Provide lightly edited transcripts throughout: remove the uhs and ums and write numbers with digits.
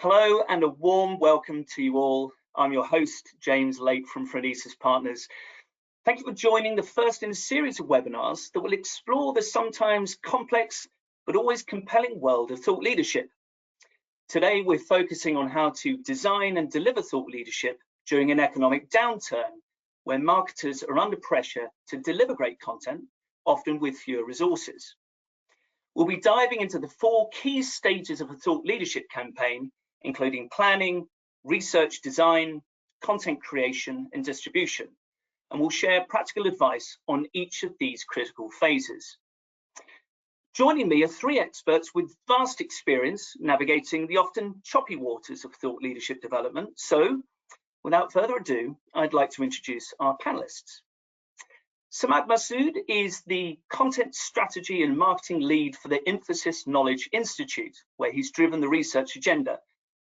Hello and a warm welcome to you all. I'm your host, James Laight from Phronesis Partners. Thank you for joining the first in a series of webinars that will explore the sometimes complex but always compelling world of thought leadership. Today, we're focusing on how to design and deliver thought leadership during an economic downturn, where marketers are under pressure to deliver great content, often with fewer resources. We'll be diving into the 4 key stages of a thought leadership campaign, including planning, research design, content creation, and distribution. And we'll share practical advice on each of these critical phases. Joining me are 3 experts with vast experience navigating the often choppy waters of thought leadership development. So, without further ado, I'd like to introduce our panelists. Masood is the content strategy and marketing lead for the Infosys Knowledge Institute, where he's driven the research agenda,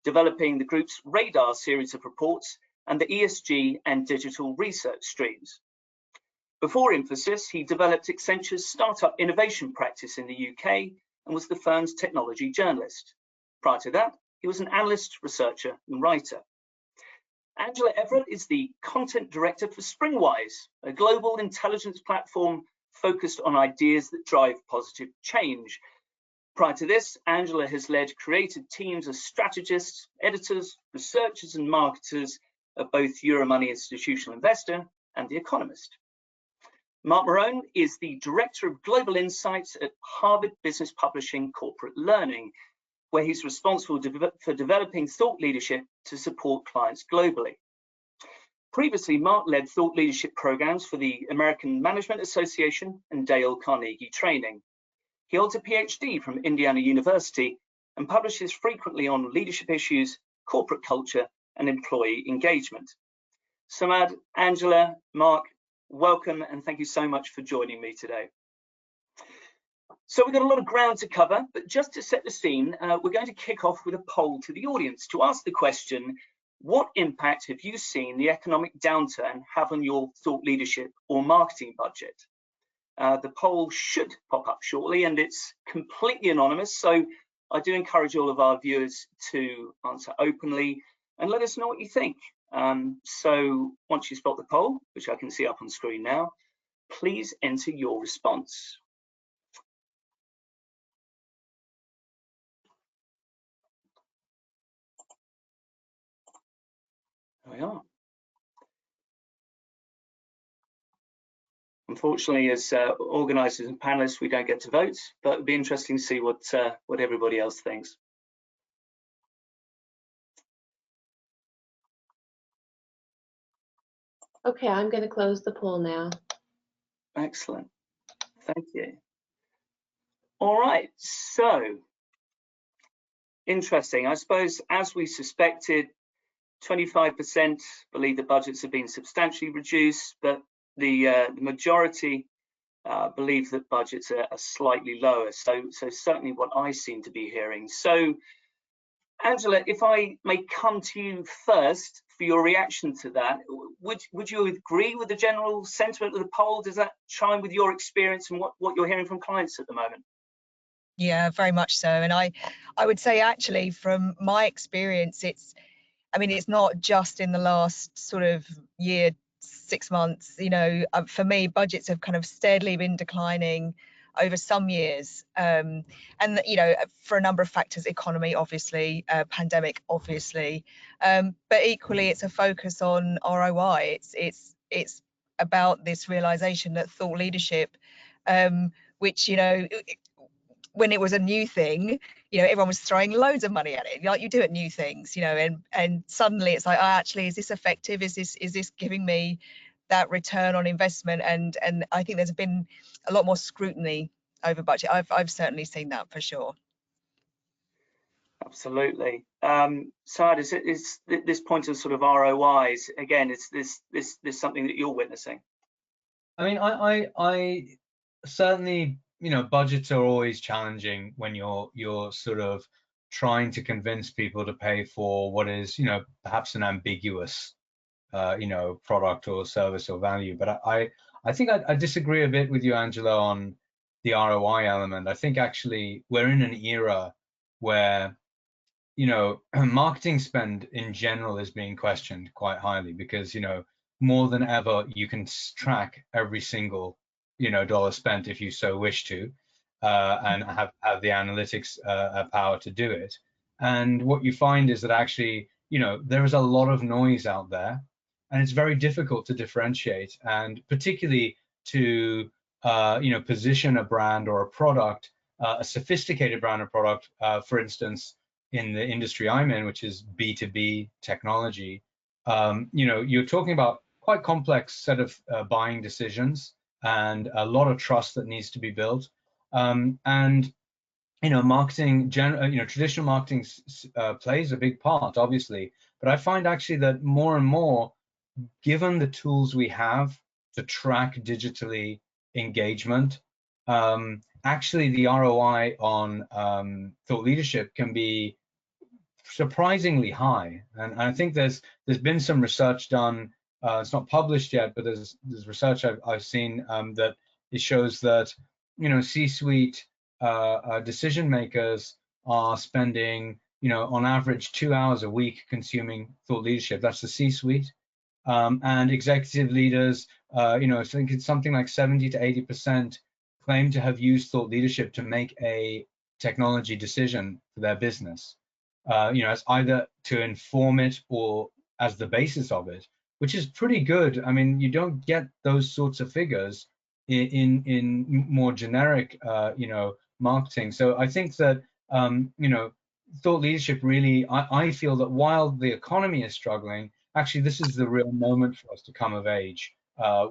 developing the group's Radar series of reports and the ESG and digital research streams. Before Infosys, he developed Accenture's startup innovation practice in the UK and was the firm's technology journalist. Prior to that, he was an analyst, researcher, and writer. Angela Everitt is the content director for Springwise, a global intelligence platform focused on ideas that drive positive change. Prior to this, Angela has led creative teams of strategists, editors, researchers, and marketers at both Euromoney Institutional Investor and The Economist. Marone is the Director of Global Insights at Harvard Business Publishing Corporate Learning, where he's responsible for developing thought leadership to support clients globally. Previously, Mark led thought leadership programs for the American Management Association and Dale Carnegie Training. He holds a PhD from Indiana University and publishes frequently on leadership issues, corporate culture, and employee engagement. Samad, Angela, Mark, welcome and thank you so much for joining me today. So we've got a lot of ground to cover, but just to set the scene, we're going to kick off with a poll to the audience to ask the question, what impact have you seen the economic downturn have on your thought leadership or marketing budget? The poll should pop up shortly and it's completely anonymous, so I do encourage all of our viewers to answer openly and let us know what you think. So once you spot the poll, which I can see up on screen now, please enter your response. There we are. Unfortunately, as organisers and panelists, we don't get to vote, but it'll be interesting to see what everybody else thinks. Okay, I'm going to close the poll now. Excellent. Thank you. All right, so interesting. I suppose, as we suspected, 25% believe that budgets have been substantially reduced, but the majority believe that budgets are slightly lower. So certainly what I seem to be hearing. So, Angela, if I may come to you first for your reaction to that, would you agree with the general sentiment of the poll? Does that chime with your experience and what you're hearing from clients at the moment? Yeah, very much so. And I would say actually from my experience, it's not just in the last sort of year, 6 months, you know, for me, budgets have kind of steadily been declining over some years. And, you know, for a number of factors, economy, obviously, pandemic, obviously, but equally it's a focus on ROI. It's about this realization that thought leadership, which, you know, when it was a new thing, you know, everyone was throwing loads of money at it, like you do at new things, you know, and suddenly it's like, oh, actually, is this effective? Is this giving me that return on investment? And I think there's been a lot more scrutiny over budget. I've certainly seen that for sure. Absolutely. Saad, is this point of sort of ROIs again? Is this something that you're witnessing? I mean, I certainly, you know, budgets are always challenging when you're sort of trying to convince people to pay for what is, you know, perhaps an ambiguous, you know, product or service or value. But I think I disagree a bit with you, Angela, on the ROI element. I think actually we're in an era where you know, marketing spend in general is being questioned quite highly because, you know, more than ever, you can track every single, you know, dollar spent if you so wish to, and have the analytics power to do it. And what you find is that actually, you know, there is a lot of noise out there, and it's very difficult to differentiate, and particularly to, you know, position a brand or a product, a sophisticated brand or product, for instance, in the industry I'm in, which is B2B technology. You know, you're talking about quite complex set of buying decisions and a lot of trust that needs to be built. And you know, marketing, you know, traditional marketing plays a big part, obviously. But I find actually that more and more, given the tools we have to track digitally engagement, actually the ROI on thought leadership can be surprisingly high. And I think there's been some research done. It's not published yet, but there's research I've seen that it shows that, you know, C-suite decision makers are spending, you know, on average 2 hours a week consuming thought leadership. That's the C-suite. And executive leaders, you know, I think it's something like 70 to 80% claim to have used thought leadership to make a technology decision for their business. You know, as either to inform it or as the basis of it, which is pretty good. I mean, you don't get those sorts of figures in more generic, you know, marketing. So I think that, you know, thought leadership really, I feel that while the economy is struggling, actually this is the real moment for us to come of age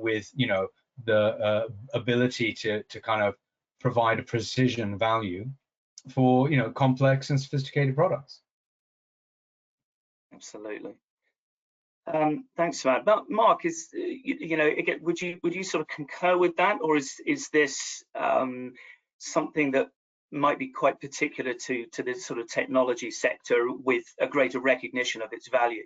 with, you know, the ability to kind of provide a precision value for, you know, complex and sophisticated products. Absolutely. Thanks for that. But Mark, is you know, again, would you sort of concur with that, or is this something that might be quite particular to the sort of technology sector with a greater recognition of its value?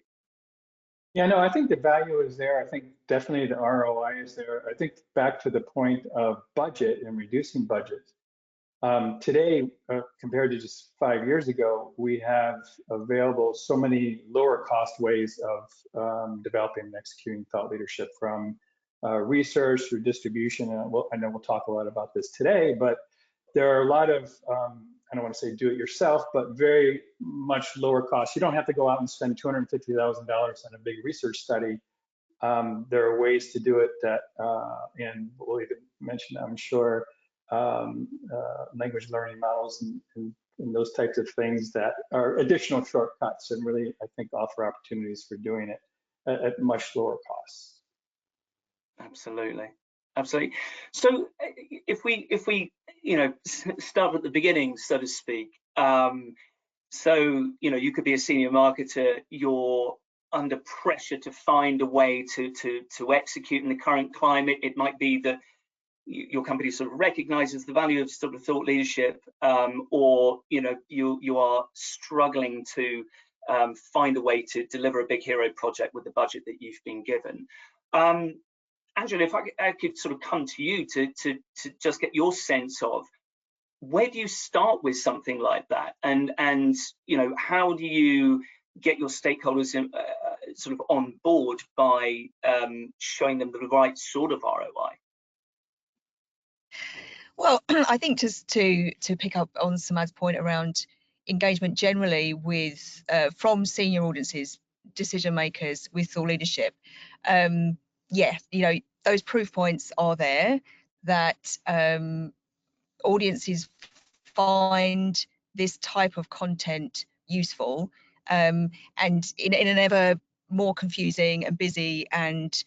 Yeah, no, I think the value is there. I think definitely the ROI is there. I think back to the point of budget and reducing budgets. Today, compared to just 5 years ago, we have available so many lower cost ways of developing and executing thought leadership, from research through distribution. And I know we'll talk a lot about this today, but there are a lot of, I don't want to say do it yourself, but very much lower cost. You don't have to go out and spend $250,000 on a big research study. There are ways to do it that, and we'll even mention, I'm sure, language learning models and those types of things that are additional shortcuts and really, I think, offer opportunities for doing it at much lower costs. Absolutely. Absolutely. So if we you know, start at the beginning, so to speak, so you know, you could be a senior marketer, you're under pressure to find a way to execute in the current climate. It might be that your company sort of recognizes the value of sort of thought leadership, or you know, you are struggling to find a way to deliver a big hero project with the budget that you've been given. Angela, if I could sort of come to you to just get your sense of, where do you start with something like that, and you know, how do you get your stakeholders in, sort of on board by showing them the right sort of ROI? Well, I think just to pick up on Samad's point around engagement generally with from senior audiences, decision makers with thought leadership, yeah, you know, those proof points are there that audiences find this type of content useful, and in an ever more confusing and busy and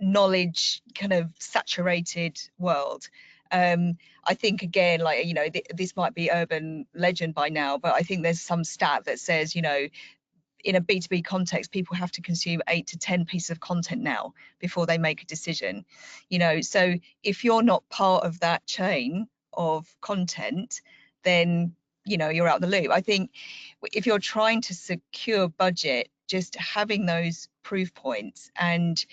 knowledge kind of saturated world. I think, again, like, you know, this might be urban legend by now, but I think there's some stat that says, you know, in a B2B context, people have to consume 8 to 10 pieces of content now before they make a decision. You know, so if you're not part of that chain of content, then, you know, you're out the loop. I think if you're trying to secure budget, just having those proof points and,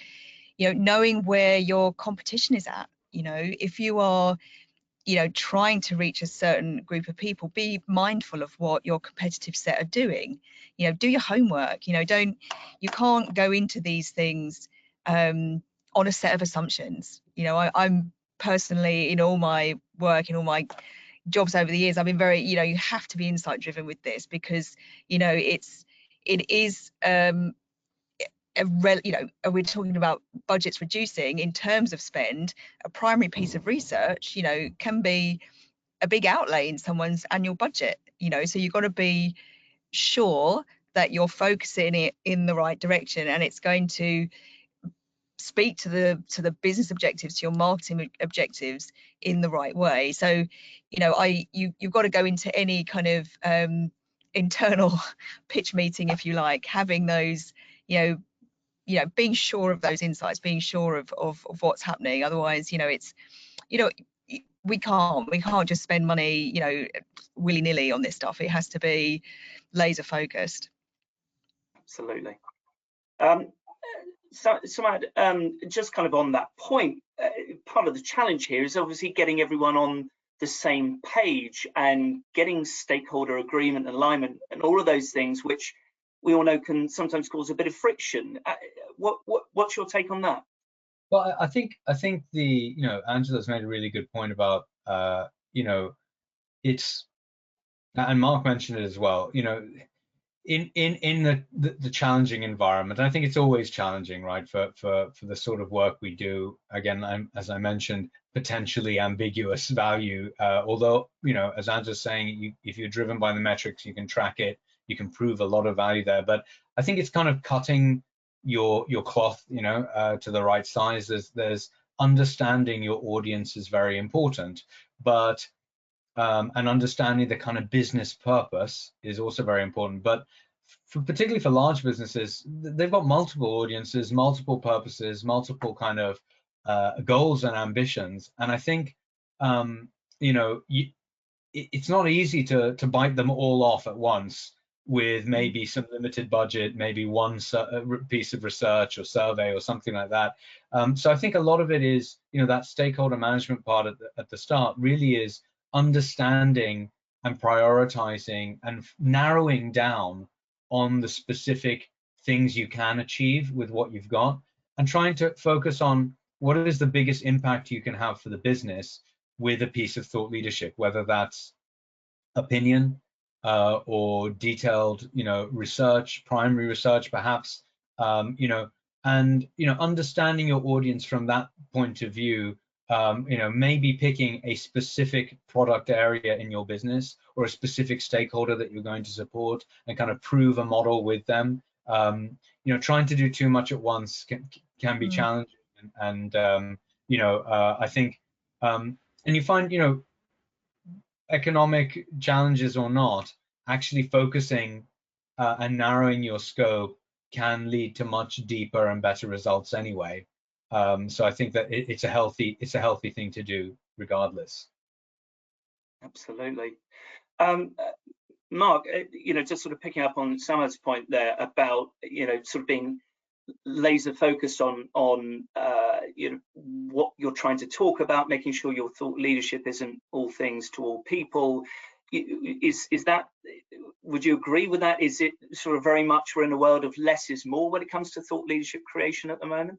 you know, knowing where your competition is at. You know, if you are you know, trying to reach a certain group of people, be mindful of what your competitive set are doing. You know, do your homework. You know, you can't go into these things on a set of assumptions. You know, I'm personally, in all my work, in all my jobs over the years, I've been very, you know, you have to be insight driven with this, because, you know, it is you know, we're talking about budgets reducing. In terms of spend, a primary piece of research, you know, can be a big outlay in someone's annual budget, you know, so you've got to be sure that you're focusing it in the right direction, and it's going to speak to the business objectives, to your marketing objectives in the right way. So, you know, you've got to go into any kind of internal pitch meeting, if you like, having those, you know, being sure of those insights, being sure of what's happening. Otherwise, you know, it's, you know, we can't just spend money, you know, willy-nilly on this stuff. It has to be laser focused. Absolutely. So just kind of on that point, part of the challenge here is obviously getting everyone on the same page and getting stakeholder agreement, alignment, and all of those things, which we all know can sometimes cause a bit of friction. What's your take on that? Well, I think the, you know, Angela's made a really good point about, you know, it's, and Mark mentioned it as well, you know, in the challenging environment. I think it's always challenging, right, for the sort of work we do. Again, as I mentioned, potentially ambiguous value, although, you know, as Angela's saying, if you're driven by the metrics, you can track it, you can prove a lot of value there. But I think it's kind of cutting your cloth, you know, to the right size. There's understanding your audience is very important, but and understanding the kind of business purpose is also very important. But particularly for large businesses, they've got multiple audiences, multiple purposes, multiple kind of goals and ambitions. And I think, you know, it's not easy to bite them all off at once with maybe some limited budget, maybe one piece of research or survey or something like that. So I think a lot of it is, you know, that stakeholder management part at the start really is understanding and prioritizing and narrowing down on the specific things you can achieve with what you've got, and trying to focus on what is the biggest impact you can have for the business with a piece of thought leadership, whether that's opinion or detailed, you know, research, primary research perhaps, you know, and, you know, understanding your audience from that point of view. You know, maybe picking a specific product area in your business or a specific stakeholder that you're going to support and kind of prove a model with them. You know, trying to do too much at once can be challenging, and you know, I think, and you find, you know, economic challenges or not, actually focusing and narrowing your scope can lead to much deeper and better results anyway. So I think that it's a healthy thing to do regardless. Absolutely. Mark, you know, just sort of picking up on Samad's point there about, you know, sort of being laser focused on you know, what you're trying to talk about, making sure your thought leadership isn't all things to all people. Is that, would you agree with that? Is it sort of very much we're in a world of less is more when it comes to thought leadership creation at the moment?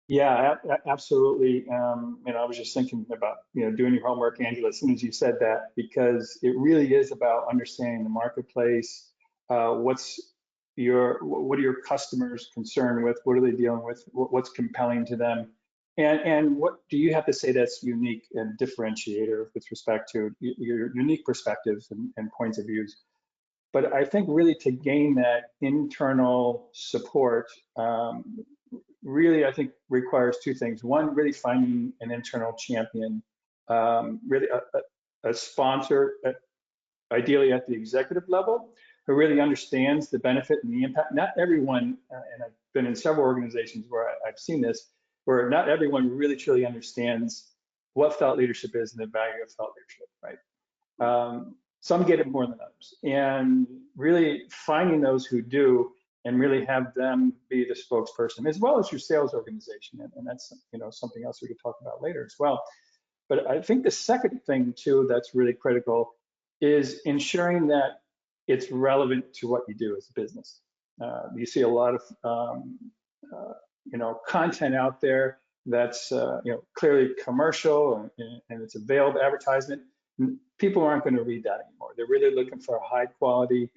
Yeah, absolutely. You know, I was just thinking about, you know, doing your homework, Angela, as soon as you said that, because it really is about understanding the marketplace. What are your customers concerned with? What are they dealing with? What's compelling to them? And what do you have to say that's unique and differentiator with respect to your unique perspectives and points of views? But I think really to gain that internal support, really, I think requires two things. One, really finding an internal champion, really a sponsor, ideally at the executive level, who really understands the benefit and the impact. Not everyone, and I've been in several organizations where I've seen this, where not everyone really truly understands what thought leadership is and the value of thought leadership, right? Some get it more than others. And really finding those who do, and really have them be the spokesperson, as well as your sales organization. And that's, you know, something else we could talk about later as well. But I think the second thing too that's really critical is ensuring that it's relevant to what you do as a business. You see a lot of content out there that's clearly commercial and it's a veiled advertisement. People aren't going to read that anymore. They're really looking for high quality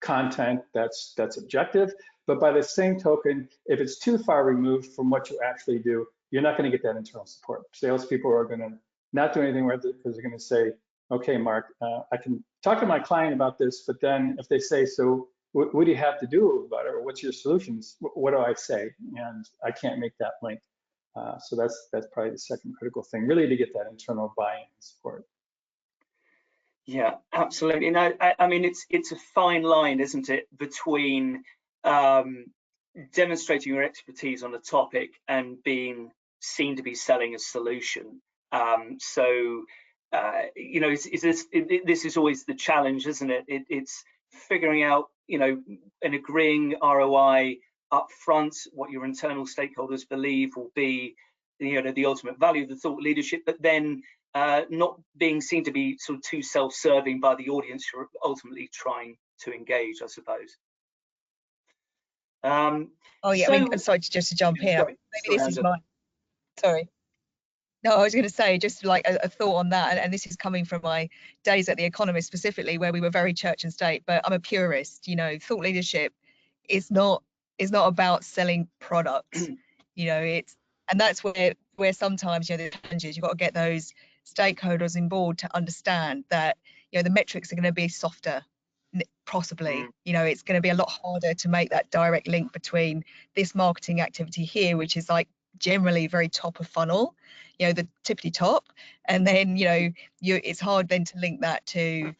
content that's objective. But by the same token, if it's too far removed from what you actually do, you're not going to get that internal support. Salespeople are going to not do anything with it because they're going to say, okay, Mark, I can talk to my client about this, but then if they say, so what do you have to do about it, or what's your solutions? What do I say? And I can't make that link. So that's probably the second critical thing, really, to get that internal buy-in and support. Yeah, absolutely. No, I mean, it's a fine line, isn't it, between demonstrating your expertise on a topic and being seen to be selling a solution. This is always the challenge, isn't it? It's figuring out, and agreeing ROI up front, what your internal stakeholders believe will be, the ultimate value of the thought leadership, but then not being seen to be sort of too self-serving by the audience you're ultimately trying to engage, I suppose. Oh yeah, I mean, sorry, just to jump in. Maybe this is my. Sorry. No, I was going to say just like a thought on that, and this is coming from my days at The Economist specifically, where we were very church and state. But I'm a purist. Thought leadership is not about selling products. And that's where sometimes the challenges, you've got to get those stakeholders on board to understand that the metrics are going to be softer, possibly. It's going to be a lot harder to make that direct link between this marketing activity here, which is like generally very top of funnel, the tippity top, and then it's hard then to link that to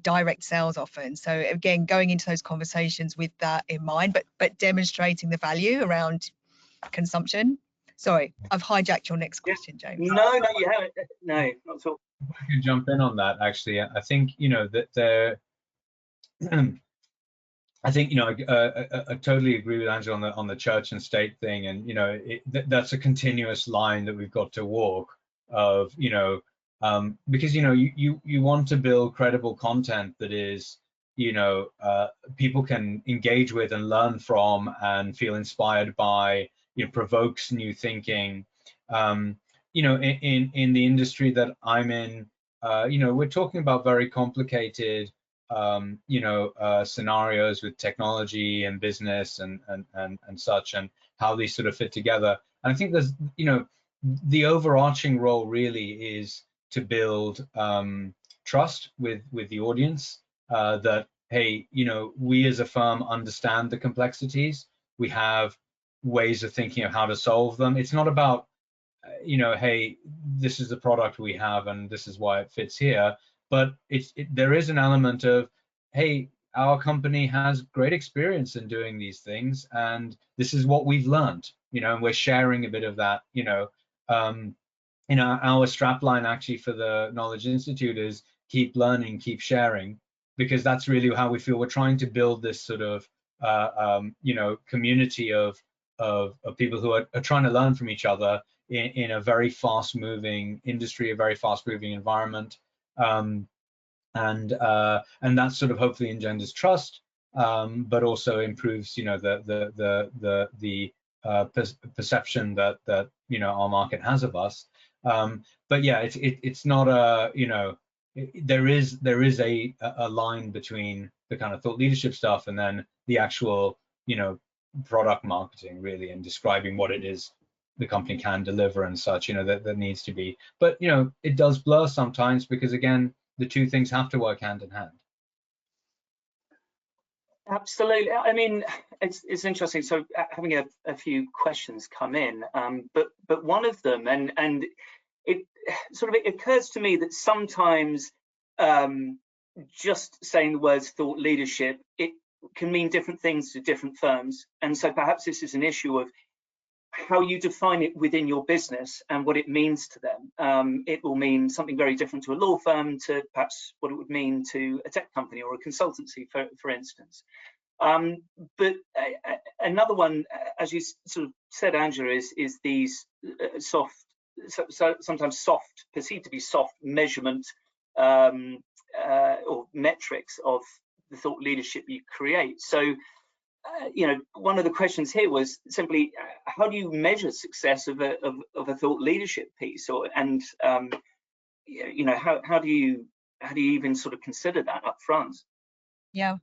direct sales often. So again, going into those conversations with that in mind, but demonstrating the value around consumption. Sorry, I've hijacked your next question, James. No, you haven't. No, not at all. I can jump in on that, actually. I think that there I think I totally agree with Angela on the church and state thing, and that's a continuous line that we've got to walk of because you want to build credible content that is people can engage with and learn from and feel inspired by, provokes new thinking. In the industry that I'm in, we're talking about very complicated scenarios with technology and business and such, and how these sort of fit together. And I think there's the overarching role really is to build trust with the audience, that hey, we as a firm understand the complexities, we have ways of thinking of how to solve them. It's not about hey, this is the product we have and this is why it fits here. But there is an element of, hey, our company has great experience in doing these things, and this is what we've learned, and we're sharing a bit of that. Our strapline actually for the Knowledge Institute is keep learning, keep sharing, because that's really how we feel. We're trying to build this sort of community of people who are trying to learn from each other in a very fast-moving industry, a very fast-moving environment. And that sort of hopefully engenders trust, but also improves, the perception that our market has of us. But yeah, it's not a there is a line between the kind of thought leadership stuff and then the actual product marketing, really, and describing what it is the company can deliver and such. That needs to be, but it does blur sometimes, because again, the two things have to work hand in hand. Absolutely. I mean, it's interesting. So having a few questions come in, but one of them, and it sort of it occurs to me that sometimes just saying the words thought leadership, it can mean different things to different firms, and so perhaps this is an issue of how you define it within your business and what it means to them. It will mean something very different to a law firm to perhaps what it would mean to a tech company or a consultancy, for instance. But another one, as you sort of said, Angela, is these soft sometimes soft, perceived to be soft measurement or metrics of the thought leadership you create. So, one of the questions here was simply, how do you measure success of a thought leadership piece, how do you even sort of consider that up front? Yeah,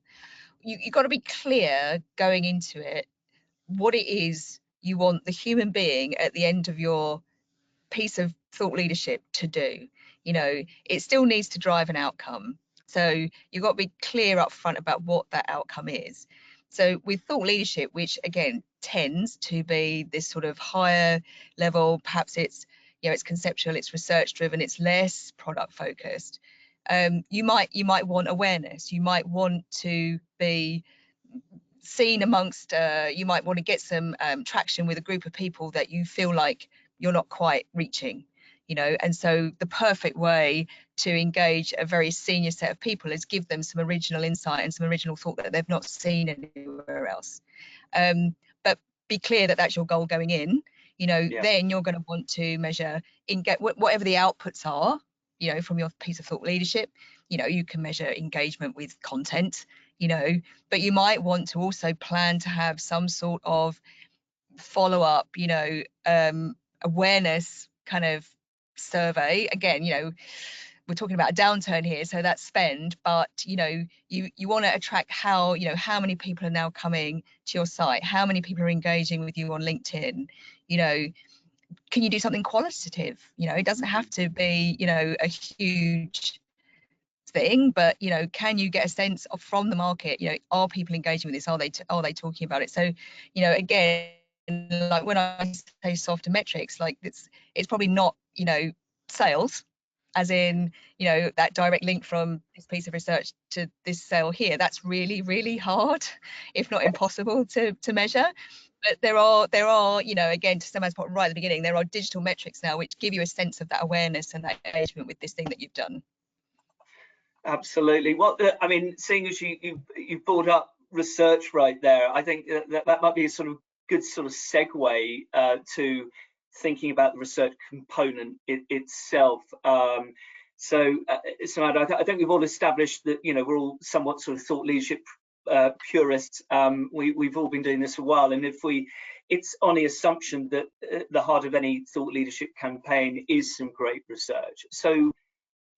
you've got to be clear going into it what it is you want the human being at the end of your piece of thought leadership to do. It still needs to drive an outcome. So you've got to be clear up front about what that outcome is. So with thought leadership, which again tends to be this sort of higher level, perhaps it's it's conceptual, it's research driven, it's less product focused. You might want awareness. You might want to be seen amongst, you might want to get some traction with a group of people that you feel like you're not quite reaching, and so the perfect way to engage a very senior set of people is give them some original insight and some original thought that they've not seen anywhere else. But be clear that that's your goal going in. Then you're going to want to measure whatever the outputs are, from your piece of thought leadership. You can measure engagement with content, but you might want to also plan to have some sort of follow-up, awareness kind of survey. Again, we're talking about a downturn here, so that's spend, but you want to attract how many people are now coming to your site, how many people are engaging with you on LinkedIn. Can you do something qualitative? It doesn't have to be a huge thing, but can you get a sense of from the market, are people engaging with this, are they talking about it? So again, like when I say softer metrics, like it's probably not sales, as in that direct link from this piece of research to this sale here. That's really, really hard, if not impossible to measure. But there are again, to Sema's point right at the beginning, there are digital metrics now which give you a sense of that awareness and that engagement with this thing that you've done. Absolutely. Well, I mean, seeing as you brought up research right there, I think that might be a sort of good sort of segue to thinking about the research component itself. So I think we've all established that we're all somewhat sort of thought leadership purists. We've all been doing this for a while, and it's on the assumption that the heart of any thought leadership campaign is some great research. So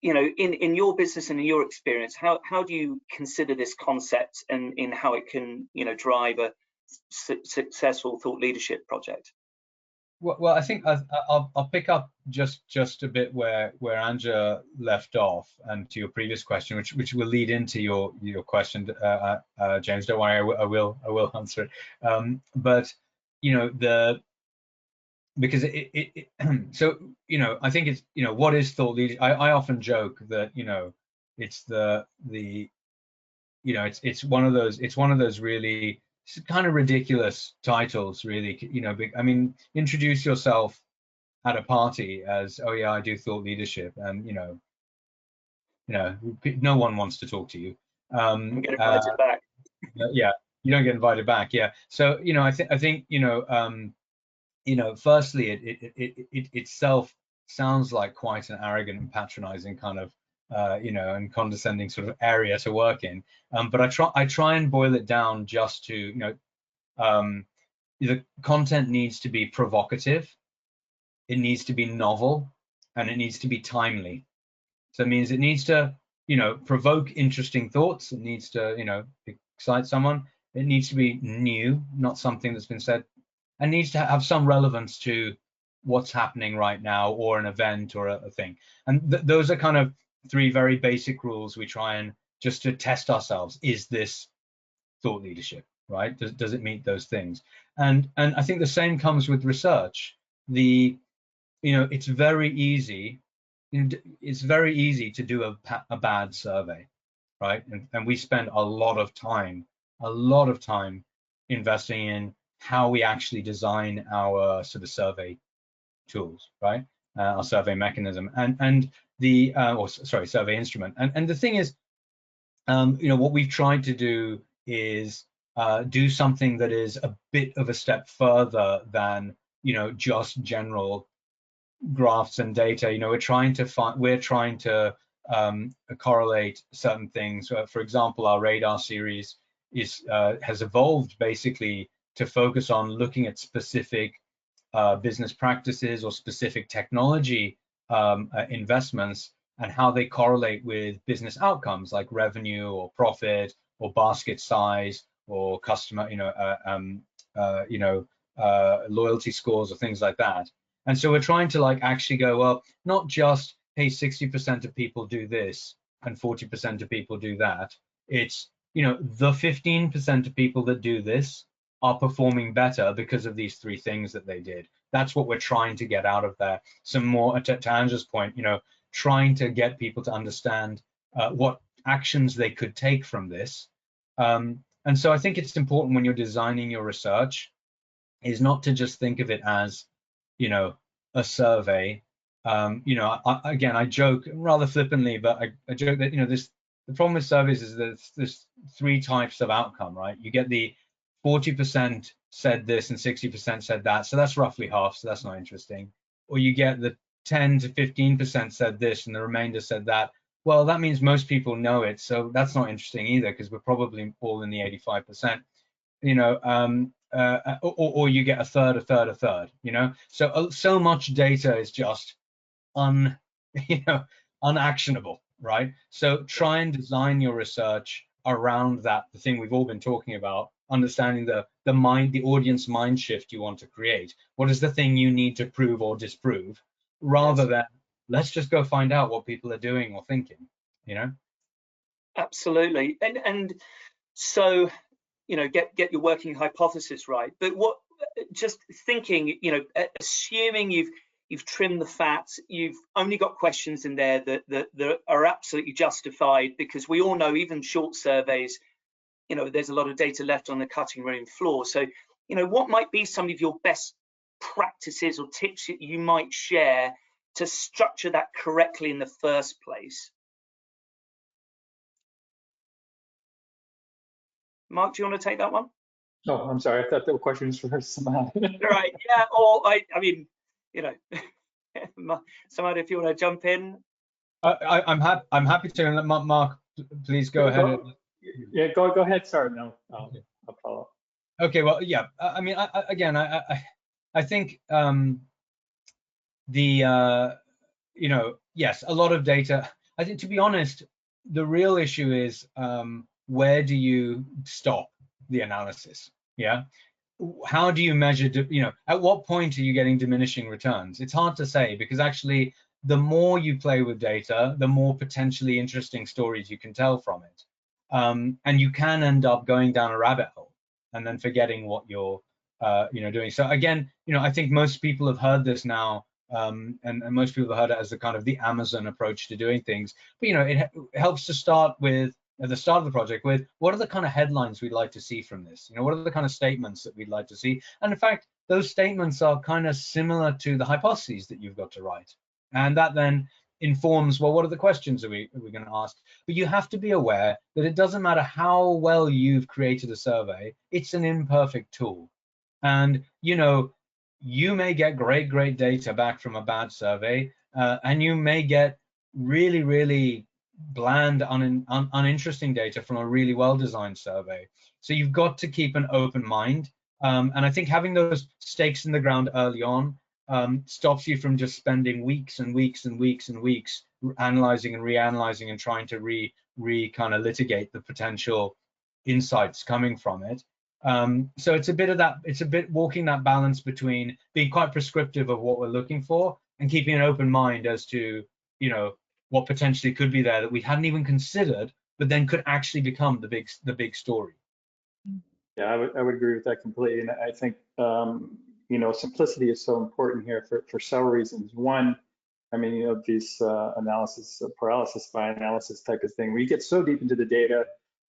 in your business and in your experience, how do you consider this concept and in how it can drive a successful thought leadership project? Well, I think I'll pick up just a bit where Anja left off, and to your previous question, which will lead into your question, James. Don't worry, I will answer it. But because so I think it's what is thought leadership. I often joke that it's it's one of those really kind of ridiculous titles, really. I mean, introduce yourself at a party as, oh yeah, I do thought leadership, and no one wants to talk to you. Get invited back. Yeah, you don't get invited back. Yeah, so I think firstly, it itself sounds like quite an arrogant and patronizing kind of and condescending sort of area to work in. But I try and boil it down just to the content needs to be provocative, it needs to be novel, and it needs to be timely. So it means it needs to provoke interesting thoughts, it needs to excite someone, it needs to be new, not something that's been said, and needs to have some relevance to what's happening right now, or an event, or a thing. And those are kind of three very basic rules we try and just to test ourselves. Is this thought leadership, right? Does it meet those things? And I think the same comes with research. It's very easy. It's very easy to do a bad survey, right? And we spend a lot of time investing in how we actually design our sort of survey tools, right? Our survey mechanism and the survey instrument. And the thing is, what we've tried to do is do something that is a bit of a step further than just general graphs and data. You know, we're trying to correlate certain things. For example, our radar series has evolved basically to focus on looking at specific business practices or specific technology investments and how they correlate with business outcomes like revenue or profit or basket size or customer, loyalty scores or things like that. And so we're trying to like actually go, well, not just, hey, 60% of people do this and 40% of people do that. It's, you know, the 15% of people that do this are performing better because of these three things that they did. That's what we're trying to get out of there. Some more, to Andrew's point, you know, trying to get people to understand what actions they could take from this. And so I think it's important when you're designing your research is not to just think of it as, you know, a survey. You know, I joke rather flippantly, but I joke that, you know, the problem with surveys is that there's three types of outcome, right? You get the 40% said this and 60% said that, so that's roughly half, so that's not interesting. Or you get the 10 to 15% said this and the remainder said that. Well, that means most people know it, so that's not interesting either, because we're probably all in the 85%. You know, or you get a third, you know. So much data is just unactionable, right? So try and design your research around that, the thing we've all been talking about, understanding the audience mind shift you want to create. What is the thing you need to prove or disprove, rather than let's just go find out what people are doing or thinking, you know? Absolutely. And so, you know, get your working hypothesis right. But what, just thinking, you know, assuming you've trimmed the fat, you've only got questions in there that are absolutely justified, because we all know even short surveys, you know, there's a lot of data left on the cutting room floor. So, you know, what might be some of your best practices or tips that you might share to structure that correctly in the first place? Mark, do you want to take that one? Oh, I'm sorry. I thought there were questions for Samad. Right. Yeah. Or I mean, you know, Samad, if you want to jump in. I'm happy to. And Mark, please go ahead. Yeah, go ahead. Sorry, no, I'll follow. Okay. Well, yeah. I mean, I think you know, yes, a lot of data. I think, to be honest, the real issue is where do you stop the analysis? Yeah. How do you measure, you know, at what point are you getting diminishing returns? It's hard to say, because actually the more you play with data, the more potentially interesting stories you can tell from it. And you can end up going down a rabbit hole and then forgetting what you're you know, doing. So again, you know, I think most people have heard this now, and most people have heard it as the kind of the Amazon approach to doing things. But, you know, it helps to start with, at the start of the project, with what are the kind of headlines we'd like to see from this? You know, what are the kind of statements that we'd like to see? And in fact, those statements are kind of similar to the hypotheses that you've got to write. And that then informs, well, what are the questions are we going to ask? But you have to be aware that it doesn't matter how well you've created a survey, it's an imperfect tool. And, you know, you may get great data back from a bad survey, and you may get really bland, uninteresting data from a really well-designed survey. So you've got to keep an open mind. And I think having those stakes in the ground early on stops you from just spending weeks and weeks analyzing and reanalyzing and trying to kind of litigate the potential insights coming from it. So it's a bit of that, it's a bit walking that balance between being quite prescriptive of what we're looking for and keeping an open mind as to, you know, what potentially could be there that we hadn't even considered, but then could actually become the big story. Yeah, I would agree with that completely. And I think, you know, simplicity is so important here for several reasons. One, I mean, you know, these analysis, paralysis by analysis type of thing, where you get so deep into the data,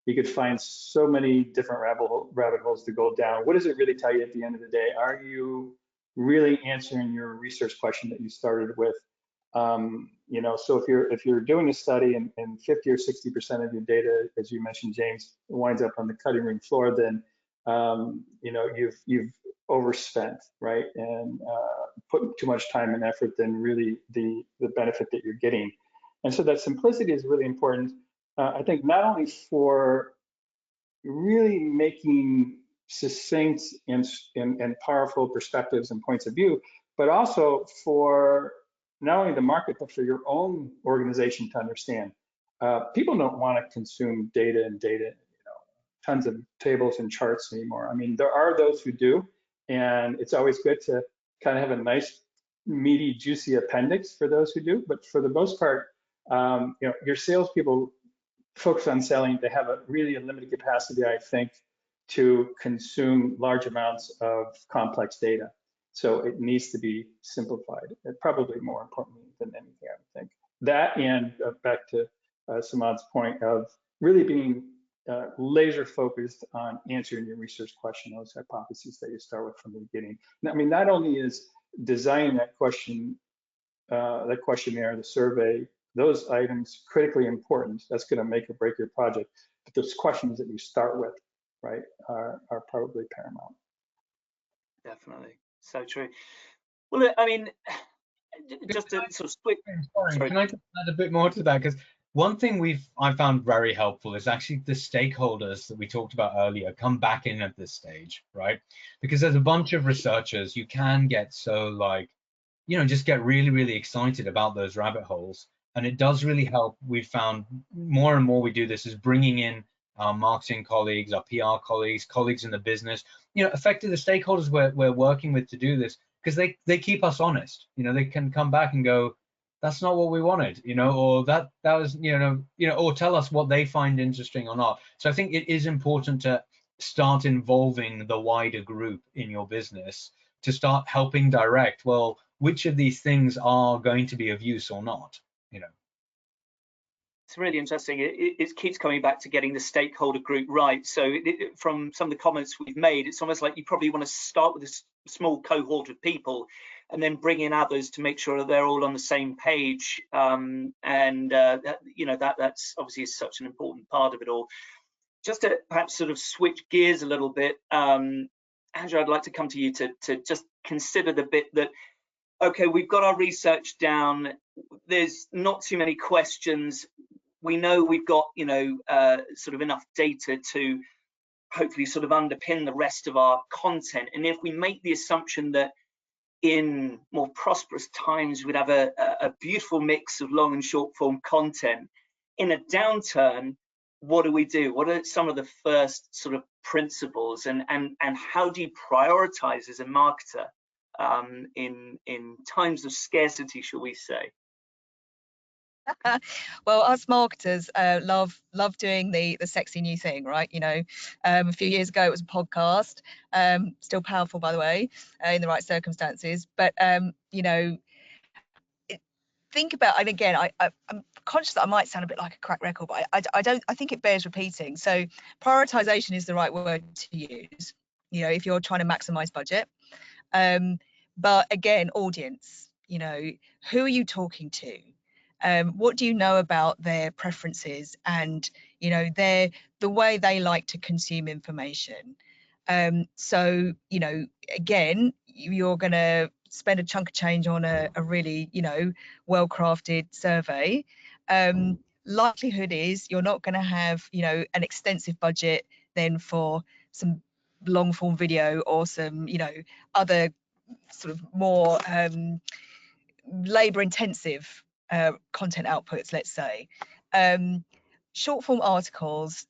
you could find so many different rabbit holes to go down. What does it really tell you at the end of the day? Are you really answering your research question that you started with? You know, so if you're doing a study and 50 or 60% of your data, as you mentioned, James, winds up on the cutting room floor, then you know, you've overspent, right? And put too much time and effort than really the benefit that you're getting. And so that simplicity is really important. I think not only for really making succinct and powerful perspectives and points of view, but also for not only the market, but for your own organization to understand. People don't want to consume data, tons of tables and charts anymore. I mean, there are those who do, and it's always good to kind of have a nice, meaty, juicy appendix for those who do. But for the most part, your salespeople focus on selling. They have a limited capacity, I think, to consume large amounts of complex data. So it needs to be simplified. And probably more importantly than anything, I would think. That, and back to Samad's point of really being laser focused on answering your research question, those hypotheses that you start with from the beginning. I mean, not only is designing that question, that questionnaire, the survey, those items critically important. That's going to make or break your project. But those questions that you start with, right, are probably paramount. Definitely, so true. Well, I mean, just to sort of switch. Sorry, can I just add a bit more to that? Because one thing I found very helpful is actually the stakeholders that we talked about earlier come back in at this stage, right? Because there's a bunch of researchers, you can get so like, just get really, really excited about those rabbit holes. And it does really help. We've found more and more we do this is bringing in our marketing colleagues, our PR colleagues, colleagues in the business, effectively the stakeholders we're working with to do this, because they keep us honest. They can come back and go, that's not what we wanted, or that was, or tell us what they find interesting or not. So I think it is important to start involving the wider group in your business to start helping direct, well, which of these things are going to be of use or not. It's really interesting. It keeps coming back to getting the stakeholder group right. So from some of the comments we've made, it's almost like you probably want to start with a small cohort of people and then bring in others to make sure that they're all on the same page. That's obviously such an important part of it all. Just to perhaps sort of switch gears a little bit, Andrew, I'd like to come to you to just consider the bit that, okay, we've got our research down. There's not too many questions. We know we've got, sort of enough data to hopefully sort of underpin the rest of our content. And if we make the assumption that in more prosperous times, we'd have a beautiful mix of long and short form content, in a downturn, what do we do? What are some of the first sort of principles, and how do you prioritize as a marketer in times of scarcity, shall we say? Well, us marketers love doing the sexy new thing, right? A few years ago it was a podcast, still powerful, by the way, in the right circumstances. But think about, and again, I'm conscious that I might sound a bit like a cracked record, but I think it bears repeating. So prioritization is the right word to use, if you're trying to maximize budget. But again, audience, who are you talking to? What do you know about their preferences and the way they like to consume information? So again, you're going to spend a chunk of change on a really well-crafted survey. Likelihood is you're not going to have an extensive budget then for some long form video or some other sort of more labor intensive content outputs, let's say. Short form articles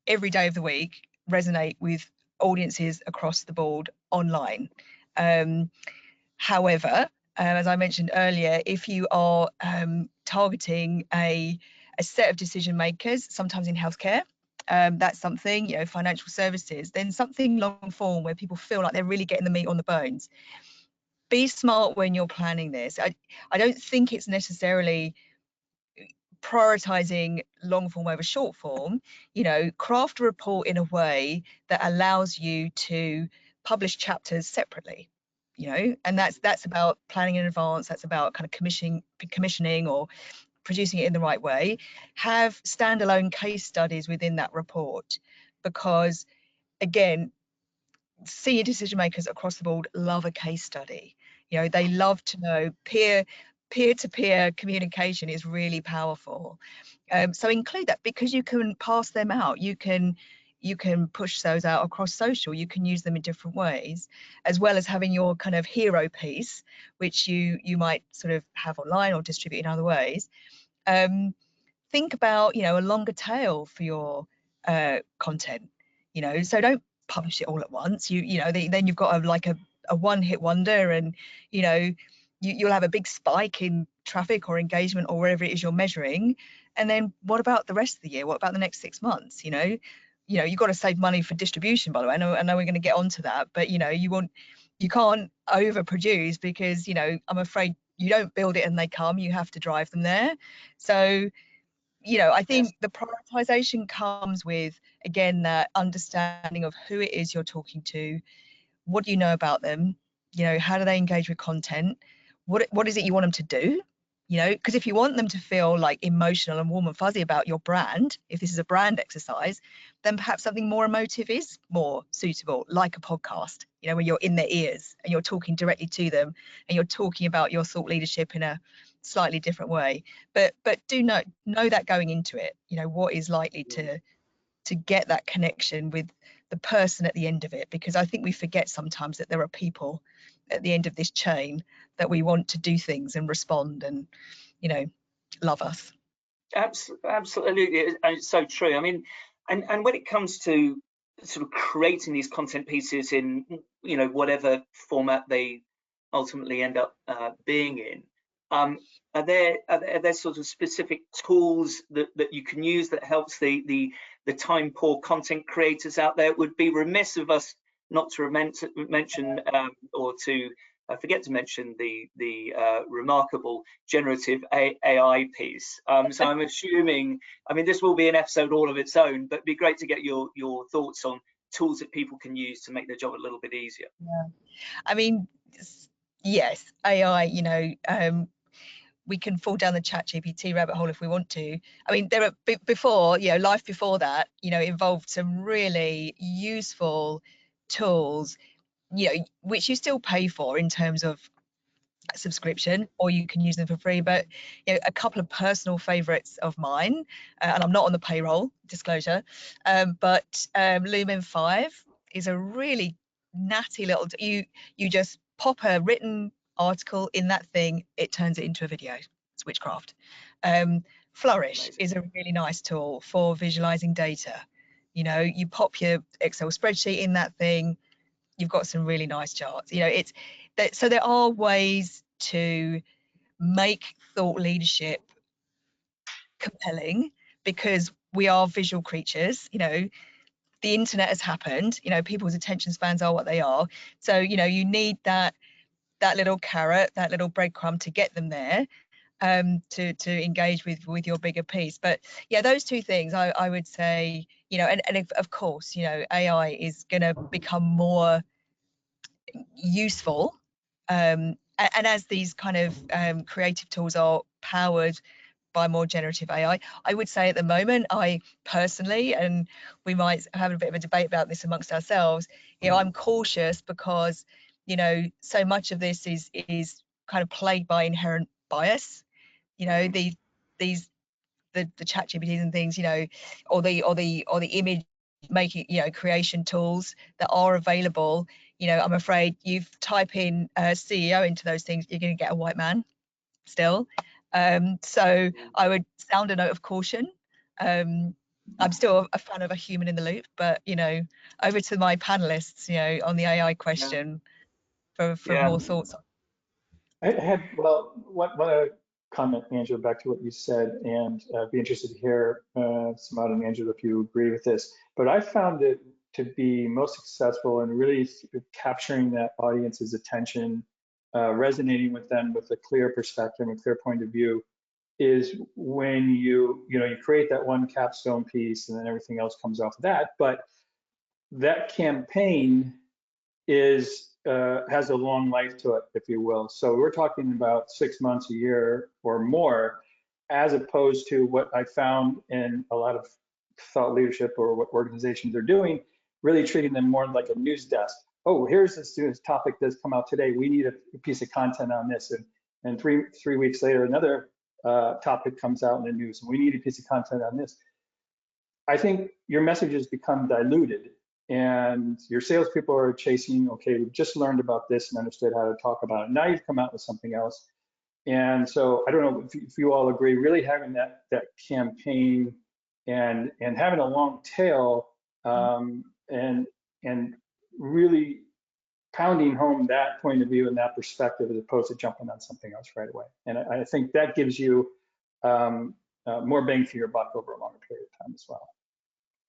every day of the week resonate with audiences across the board online. However, as I mentioned earlier, if you are targeting a set of decision makers, sometimes in healthcare, that's something, financial services, then something long form where people feel like they're really getting the meat on the bones. Be smart when you're planning this. I don't think it's necessarily prioritizing long form over short form. Craft a report in a way that allows you to publish chapters separately, and that's about planning in advance. That's about kind of commissioning or producing it in the right way. Have standalone case studies within that report, because again, senior decision makers across the board love a case study. You know, they love to know peer-to-peer communication is really powerful. So include that, because you can pass them out. You can push those out across social. You can use them in different ways, as well as having your kind of hero piece, which you might sort of have online or distribute in other ways. Think about, you know, a longer tail for your content. You know, so don't publish it all at once. You know, then you've got a one-hit wonder, and you know, you'll have a big spike in traffic or engagement or wherever it is you're measuring. And then what about the rest of the year? What about the next 6 months? You know, you've got to save money for distribution, by the way. I know we're going to get onto that, but you know, you can't overproduce, because, you know, I'm afraid you don't build it and they come. You have to drive them there. So, you know, I think the prioritization comes with, again, that understanding of who it is you're talking to. What do you know about them? You know, how do they engage with content? What is it you want them to do? You know, because if you want them to feel like emotional and warm and fuzzy about your brand, if this is a brand exercise, then perhaps something more emotive is more suitable, like a podcast, you know, when you're in their ears and you're talking directly to them and you're talking about your thought leadership in a slightly different way. But do know that going into it, you know, what is likely to get that connection with the person at the end of it, because I think we forget sometimes that there are people at the end of this chain that we want to do things and respond and, you know, love us. Absolutely, and it's so true. I mean, and when it comes to sort of creating these content pieces in, you know, whatever format they ultimately end up being in, are there sort of specific tools that you can use that helps the time poor content creators out there? It would be remiss of us not to mention or to forget to mention the remarkable generative AI piece. So I'm assuming, I mean, this will be an episode all of its own, but it'd be great to get your thoughts on tools that people can use to make their job a little bit easier. Yeah, I mean, yes, AI, you know, we can fall down the ChatGPT rabbit hole if we want to. I mean, there are before, you know, life before that, you know, involved some really useful tools, you know, which you still pay for in terms of subscription, or you can use them for free. But, you know, a couple of personal favorites of mine, and I'm not on the payroll, disclosure, but Lumen 5 is a really natty little, you just pop a written article in that thing, it turns it into a video. It's witchcraft. Flourish Amazing. is a really nice tool for visualizing data. You know, you pop your Excel spreadsheet in that thing, you've got some really nice charts. You know, it's that, so there are ways to make thought leadership compelling, because we are visual creatures. You know, the internet has happened, you know, people's attention spans are what they are. So, you know, you need that little carrot, that little breadcrumb to get them there, to engage with your bigger piece. But yeah, those two things I would say, you know, and if, of course, you know, AI is going to become more useful, and as these kind of creative tools are powered by more generative AI, I would say at the moment, I personally, and we might have a bit of a debate about this amongst ourselves, you know, I'm cautious because, you know, so much of this is kind of plagued by inherent bias. You know, the chat GPTs and things, you know, or the image making, you know, creation tools that are available. You know, I'm afraid you type in CEO into those things, you're going to get a white man still. So I would sound a note of caution. I'm still a fan of a human in the loop, but, you know, over to my panelists, you know, on the AI question for more thoughts. I had, well, one other comment, Angela, back to what you said, and be interested to hear, Samad and Angela, if you agree with this. But I found it to be most successful in really capturing that audience's attention, resonating with them with a clear perspective, a clear point of view, is when you create that one capstone piece and then everything else comes off of that. But that campaign has a long life to it, if you will. So we're talking about 6 months, a year or more, as opposed to what I found in a lot of thought leadership or what organizations are doing, really treating them more like a news desk. oh, here's this topic that's come out today. We need a piece of content on this. And three weeks later, another topic comes out in the news, and we need a piece of content on this. I think your messages become diluted, and your salespeople are chasing, okay, we've just learned about this and understood how to talk about it. Now you've come out with something else. And so I don't know if you all agree, really having that campaign and having a long tail and really pounding home that point of view and that perspective as opposed to jumping on something else right away. And I think that gives you more bang for your buck over a longer period of time as well.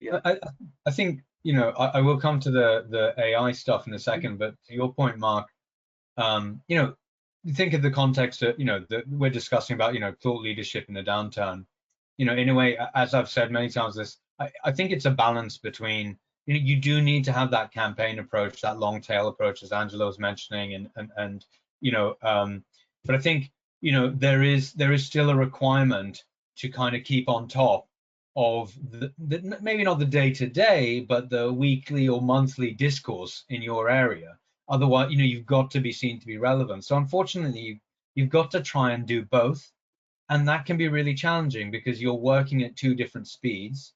Yeah, I think, you know, I will come to the AI stuff in a second, but to your point, Mark, you know, think of the context that, you know, that we're discussing about, you know, thought leadership in the downturn. You know, in a way, as I've said many times, I think it's a balance between, you know, you do need to have that campaign approach, that long tail approach, as Angela was mentioning, and you know, but I think, you know, there is still a requirement to kind of keep on top of the maybe not the day-to-day, but the weekly or monthly discourse in your area. Otherwise, you know, you've got to be seen to be relevant. So unfortunately, you've got to try and do both. And that can be really challenging because you're working at two different speeds.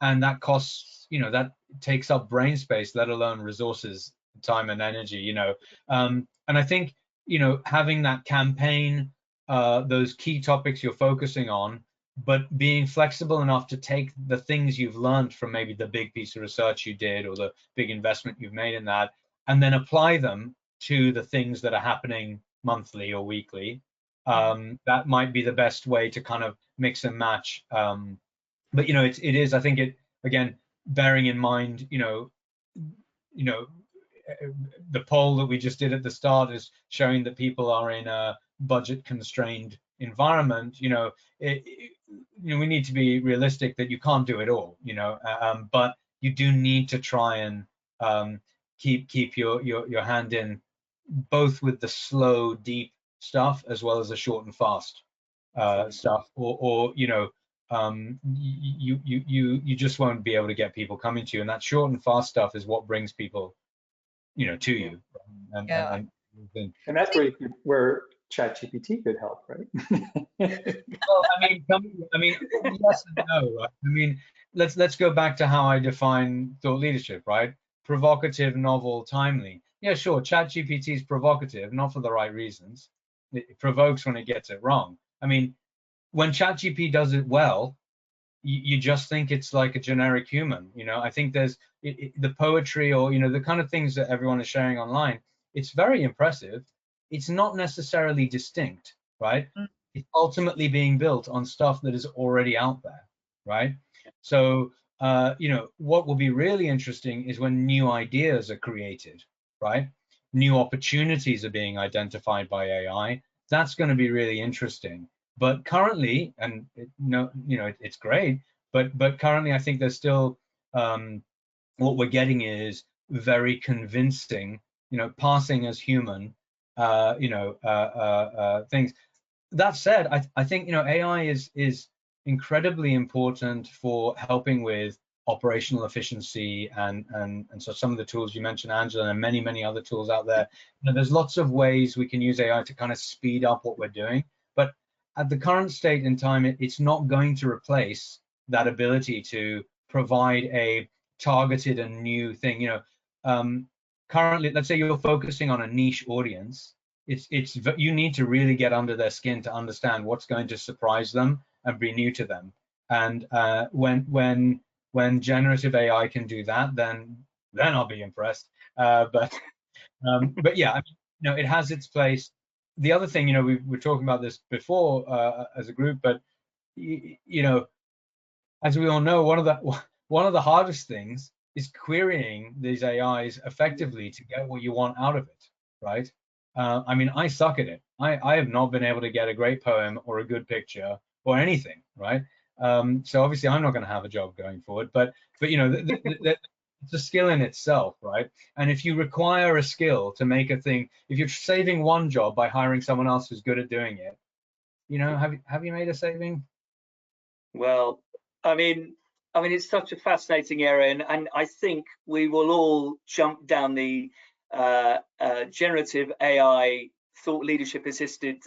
And that costs, you know, that takes up brain space, let alone resources, time and energy, you know. And I think, you know, having that campaign, those key topics you're focusing on, but being flexible enough to take the things you've learned from maybe the big piece of research you did or the big investment you've made in that, and then apply them to the things that are happening monthly or weekly. That might be the best way to kind of mix and match. But you know, it is, I think it, again, bearing in mind, you know, the poll that we just did at the start is showing that people are in a budget constrained environment. You know, we need to be realistic that you can't do it all, you know, but you do need to try and keep your hand in, both with the slow, deep stuff as well as the short and fast stuff, or you know, you just won't be able to get people coming to you, and that short and fast stuff is what brings people, you know, to you. And that's where ChatGPT could help, right? Well, I mean, yes and no, right? I mean, let's go back to how I define thought leadership, right? Provocative, novel, timely. Yeah, sure, ChatGPT is provocative, not for the right reasons. It provokes when it gets it wrong. I mean, when ChatGPT does it well, you just think it's like a generic human. You know, I think there's the poetry, or, you know, the kind of things that everyone is sharing online. It's very impressive. It's not necessarily distinct, right? It's ultimately being built on stuff that is already out there, right? So, you know, what will be really interesting is when new ideas are created, right? New opportunities are being identified by AI. That's going to be really interesting. But currently, and it's great, but currently I think there's still what we're getting is very convincing, you know, passing as human, things. That said, I think, you know, AI is incredibly important for helping with operational efficiency, and so some of the tools you mentioned, Angela, and many other tools out there. You know, there's lots of ways we can use AI to kind of speed up what we're doing, but at the current state in time, it's not going to replace that ability to provide a targeted and new thing. You know, currently, let's say you're focusing on a niche audience. You need to really get under their skin to understand what's going to surprise them and be new to them. And when generative AI can do that, then I'll be impressed. But yeah, I mean, you know, it has its place. The other thing, you know, we were talking about this before as a group, but you know, as we all know, one of the hardest things is querying these AIs effectively to get what you want out of it, right? I mean, I suck at it. I have not been able to get a great poem or a good picture or anything, right? So obviously, I'm not going to have a job going forward. But you know, it's a skill in itself, right? And if you require a skill to make a thing, if you're saving one job by hiring someone else who's good at doing it, you know, have you made a saving? Well, I mean, I mean, it's such a fascinating area, and I think we will all jump down the generative AI thought leadership assisted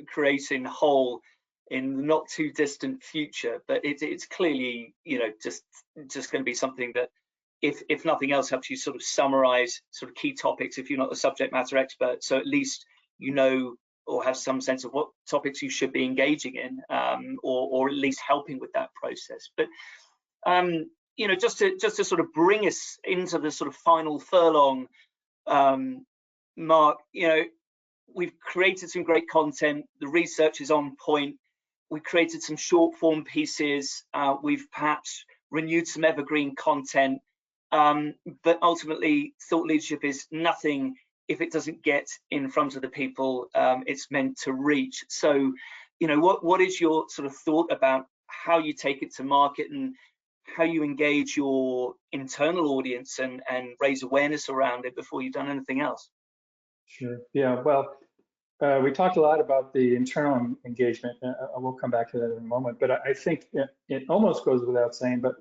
creating hole in the not too distant future. But it's clearly, you know, just going to be something that, if nothing else, helps you sort of summarize sort of key topics if you're not a subject matter expert. So at least you know, or have some sense of what topics you should be engaging in, or at least helping with that process. But you know, just to sort of bring us into the sort of final furlong, Mark, you know, we've created some great content. The research is on point. We created some short form pieces. We've perhaps renewed some evergreen content. But ultimately, thought leadership is nothing if it doesn't get in front of the people it's meant to reach. So, you know, what is your sort of thought about how you take it to market and how you engage your internal audience and raise awareness around it before you've done anything else? Sure. Yeah. Well, we talked a lot about the internal engagement. I will come back to that in a moment, but I think it almost goes without saying, but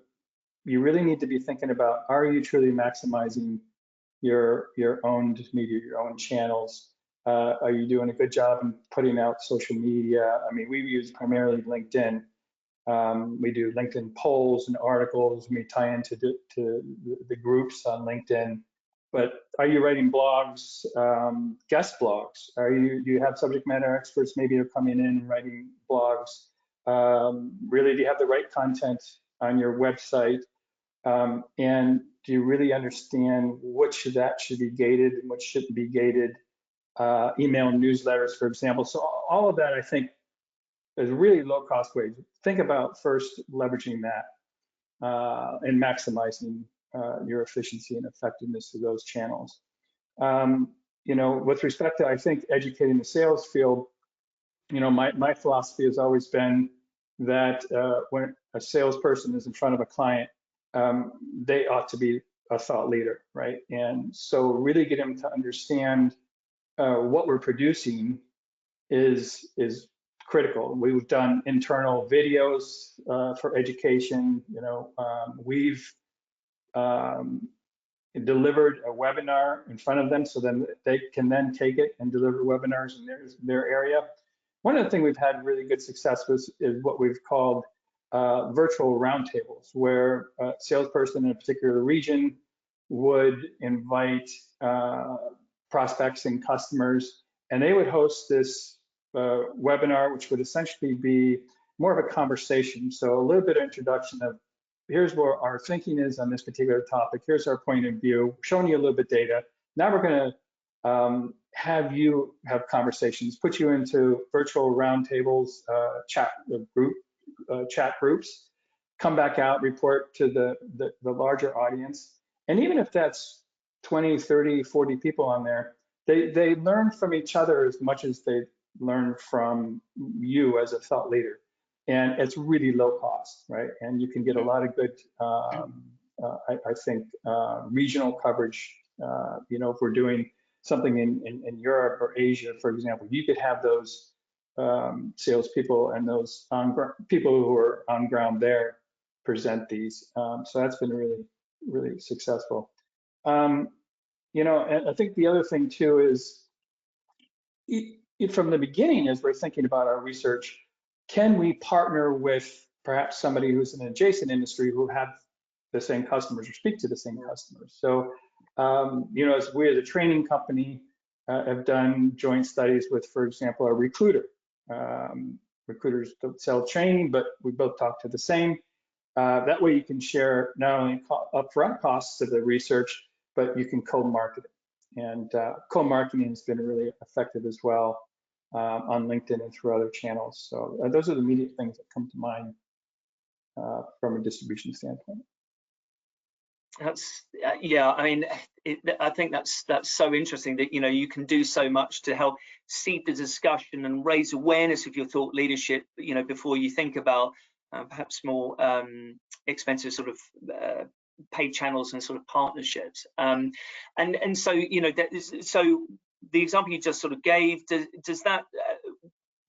you really need to be thinking about, are you truly maximizing your owned media, your own channels? Are you doing a good job in putting out social media? I mean, we use primarily LinkedIn. We do LinkedIn polls and articles. We tie into the groups on LinkedIn. But are you writing blogs, guest blogs? Do you have subject matter experts maybe are coming in and writing blogs? Really, do you have the right content on your website? And do you really understand which of that should be gated and which shouldn't be gated? Email newsletters, for example. So all of that, I think, is really low-cost ways. Think about first leveraging that and maximizing your efficiency and effectiveness of those channels. You know, with respect to, I think, educating the sales field, you know, my philosophy has always been that when a salesperson is in front of a client, they ought to be a thought leader, right? And so really get them to understand what we're producing is critical. We've done internal videos for education. You know, we've delivered a webinar in front of them, so then they can then take it and deliver webinars in their area. One of the things we've had really good success with is what we've called virtual roundtables, where a salesperson in a particular region would invite prospects and customers, and they would host this webinar, which would essentially be more of a conversation. So a little bit of introduction of, here's what our thinking is on this particular topic. Here's our point of view, showing you a little bit of data. Now we're going to have you have conversations, put you into virtual roundtables, chat groups, come back out, report to the larger audience. And even if that's 20, 30, 40 people on there, they learn from each other as much as they learn from you as a thought leader. And it's really low cost, right? And you can get a lot of good, I think, regional coverage. You know, if we're doing something in Europe or Asia, for example, you could have those salespeople and those people who are on ground there present these. So that's been really, really successful. You know, and I think the other thing too is, from the beginning, as we're thinking about our research, can we partner with perhaps somebody who's in an adjacent industry who have the same customers or speak to the same customers? So, you know, as we as a training company have done joint studies with, for example, a recruiter. Recruiters don't sell training, but we both talk to the same. That way you can share not only upfront costs of the research, but you can co-market it. And co-marketing has been really effective as well on LinkedIn and through other channels. So those are the immediate things that come to mind from a distribution standpoint. That's yeah. I mean, I think that's so interesting that, you know, you can do so much to help seed the discussion and raise awareness of your thought leadership, you know, before you think about perhaps more expensive sort of paid channels and sort of partnerships. And so, you know, so the example you just sort of gave, does that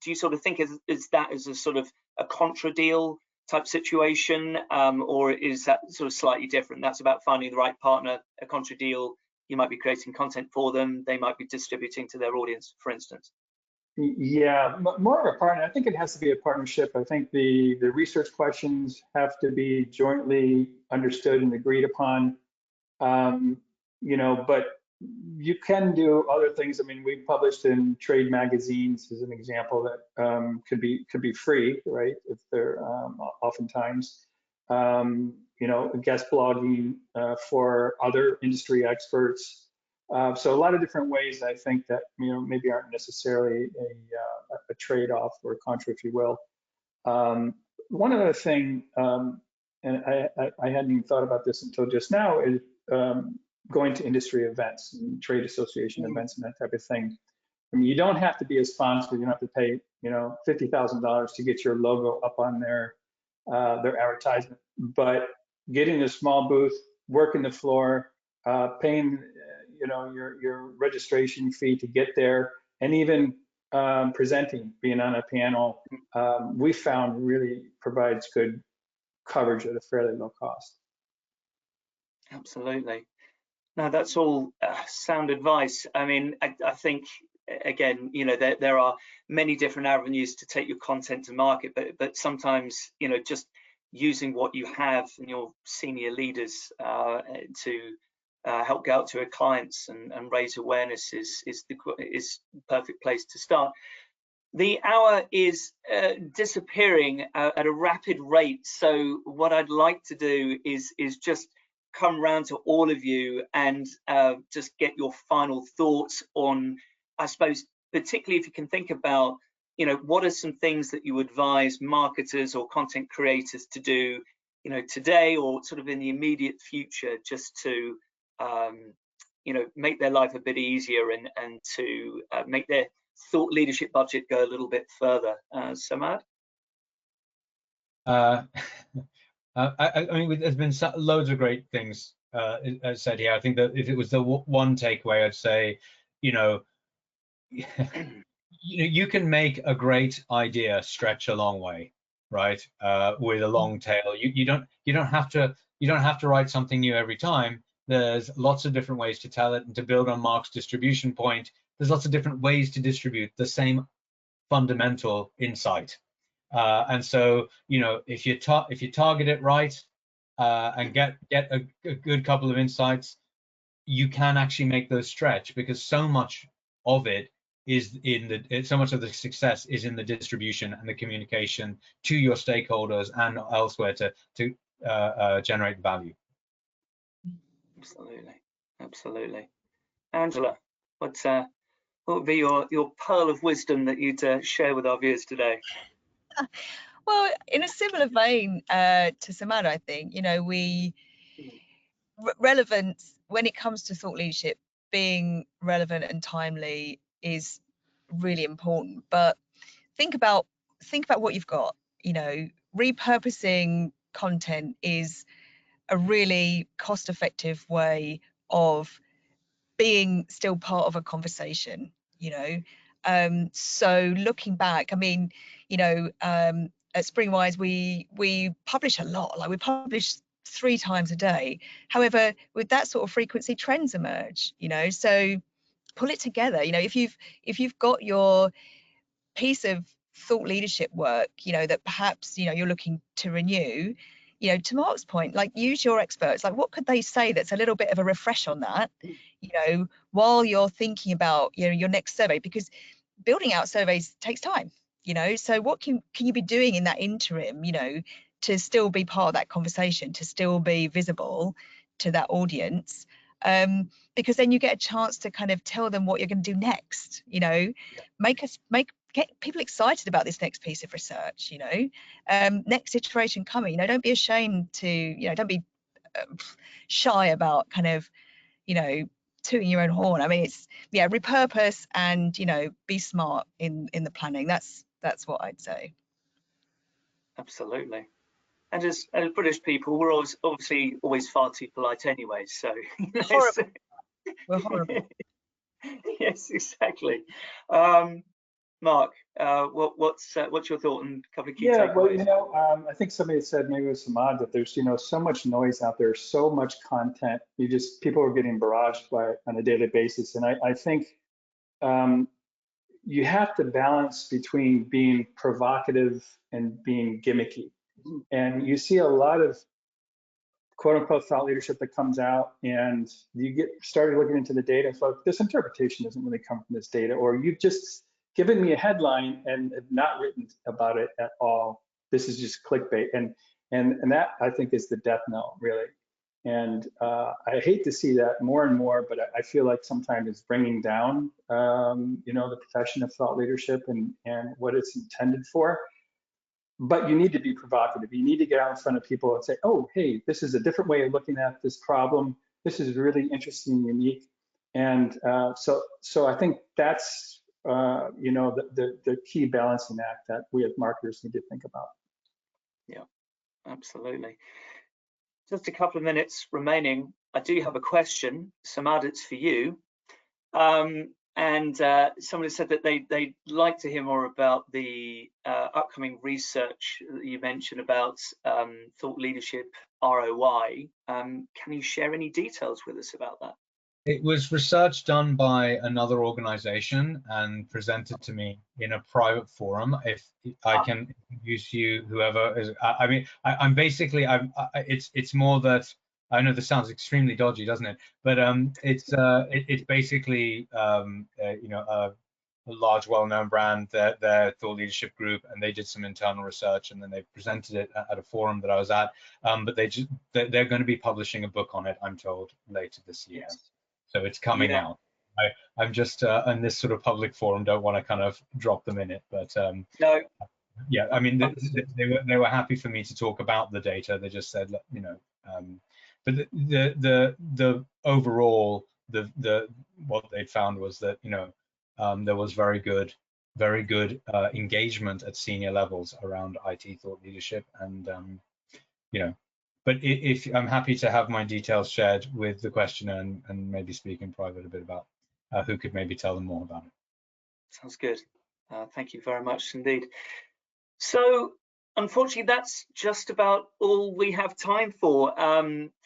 do you sort of think is that as a sort of a contra deal type situation, or is that sort of slightly different? That's about finding the right partner, a contra deal. You might be creating content for them. They might be distributing to their audience, for instance. Yeah, more of a partner. I think it has to be a partnership. I think the research questions have to be jointly understood and agreed upon. You know, but you can do other things. I mean, we published in trade magazines as an example that could be free, right? If they're oftentimes, you know, guest blogging for other industry experts. So a lot of different ways I think that, you know, maybe aren't necessarily a trade-off or a contra, if you will. One other thing, and I hadn't even thought about this until just now, is going to industry events and trade association events and that type of thing. I mean, you don't have to be a sponsor. You don't have to pay, you know, $50,000 to get your logo up on their advertisement. But getting a small booth, working the floor, paying, you know, your registration fee to get there, and even presenting, being on a panel, we found really provides good coverage at a fairly low cost. Absolutely. No, that's all sound advice. I mean, I think, again, you know, there are many different avenues to take your content to market, but sometimes, you know, just using what you have and your senior leaders to help get out to your clients and raise awareness is the perfect place to start. The hour is disappearing at a rapid rate, so what I'd like to do is just come round to all of you and just get your final thoughts on, I suppose, particularly if you can think about, you know, what are some things that you advise marketers or content creators to do, you know, today or sort of in the immediate future, just to, you know, make their life a bit easier and to make their thought leadership budget go a little bit further. Samad? I mean, there's been loads of great things said here. I think that if it was the one takeaway, I'd say, you know, you can make a great idea stretch a long way, right? With a long tail. You don't have to write something new every time. There's lots of different ways to tell it, and to build on Mark's distribution point, there's lots of different ways to distribute the same fundamental insight. And so, you know, if you target it right and get a good couple of insights, you can actually make those stretch, because so much of it is so much of the success is in the distribution and the communication to your stakeholders and elsewhere to generate value. Absolutely. Angela, what would be your pearl of wisdom that you'd share with our viewers today? Well, in a similar vein to Samad, I think, you know, relevance when it comes to thought leadership, being relevant and timely is really important. But think about what you've got. You know, repurposing content is a really cost-effective way of being still part of a conversation, you know. So looking back, I mean, you know, at Springwise we publish a lot. Like, we publish 3 times a day. However, with that sort of frequency, trends emerge, you know. So pull it together. You know, if you've got your piece of thought leadership work, you know, that perhaps, you know, you're looking to renew, you know, to Mark's point, like, use your experts. Like, what could they say that's a little bit of a refresh on that, you know, while you're thinking about, you know, your next survey? Because building out surveys takes time, you know. So what can you be doing in that interim, you know, to still be part of that conversation, to still be visible to that audience? Because then you get a chance to kind of tell them what you're going to do next, you know. Get people excited about this next piece of research, you know. Next iteration coming, you know. Don't be ashamed to, you know, don't be shy about kind of, you know, tooting your own horn. I mean, it's, yeah, repurpose and, you know, be smart in the planning. That's what I'd say. Absolutely. And as British people, we're obviously always far too polite anyway, so Horrible. We're horrible. Yes, exactly. Mark, what's your thought on a couple of key Yeah, well, takeaways? I think somebody said, maybe it was Samad, that there's, so much noise out there, so much content. People are getting barraged by it on a daily basis. And I think you have to balance between being provocative and being gimmicky. And you see a lot of quote unquote thought leadership that comes out, and you get started looking into the data. It's like, this interpretation doesn't really come from this data, or you've just given me a headline and have not written about it at all. This is just clickbait, and that, I think, is the death knell, really. And I hate to see that more and more, but I feel like sometimes it's bringing down, the profession of thought leadership and what it's intended for. But you need to be provocative. You need to get out in front of people and say, oh, hey, this is a different way of looking at this problem. This is really interesting and unique. And so I think that's, the key balancing act that we as marketers need to think about. Yeah, absolutely. Just a couple of minutes remaining. I do have a question. Samad, it's for you. And somebody said that they'd like to hear more about the upcoming research that you mentioned about thought leadership ROI. Can you share any details with us about that? It was research done by another organization and presented to me in a private forum. If I can use you, whoever is, I'm basically, it's more that, I know this sounds extremely dodgy, doesn't it? But it's basically, a large, well-known brand, their thought leadership group, and they did some internal research, and then they presented it at a forum that I was at. But they're going to be publishing a book on it, I'm told, later this year. Yes. So it's coming out. I'm just in this sort of public forum, don't want to kind of drop them in it, but no. Yeah, I mean, they were happy for me to talk about the data. They just said, but the overall, what they found was that there was very good engagement at senior levels around IT thought leadership, and but if I'm happy to have my details shared with the questioner and maybe speak in private a bit about who could maybe tell them more about it. Sounds good. Thank you very much indeed. So unfortunately, that's just about all we have time for.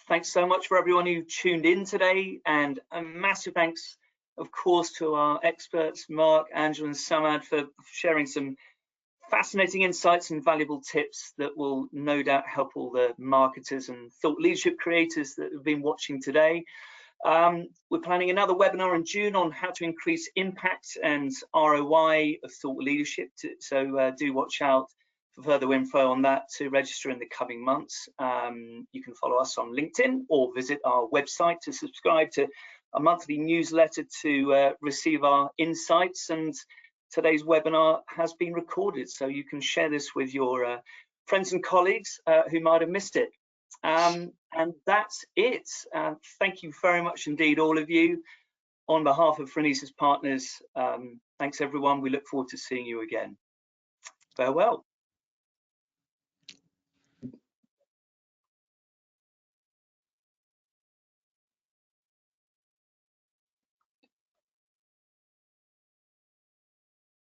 Thanks so much for everyone who tuned in today, and a massive thanks, of course, to our experts, Mark, Angela, and Samad, for sharing some fascinating insights and valuable tips that will no doubt help all the marketers and thought leadership creators that have been watching today. We're planning another webinar in June on how to increase impact and ROI of thought leadership. So do watch out for further info on that to register in the coming months. You can follow us on LinkedIn or visit our website to subscribe to a monthly newsletter to receive our insights. And today's webinar has been recorded, so you can share this with your friends and colleagues who might have missed it. And that's it. Thank you very much indeed, all of you. On behalf of Phronesis Partners, thanks everyone. We look forward to seeing you again. Farewell.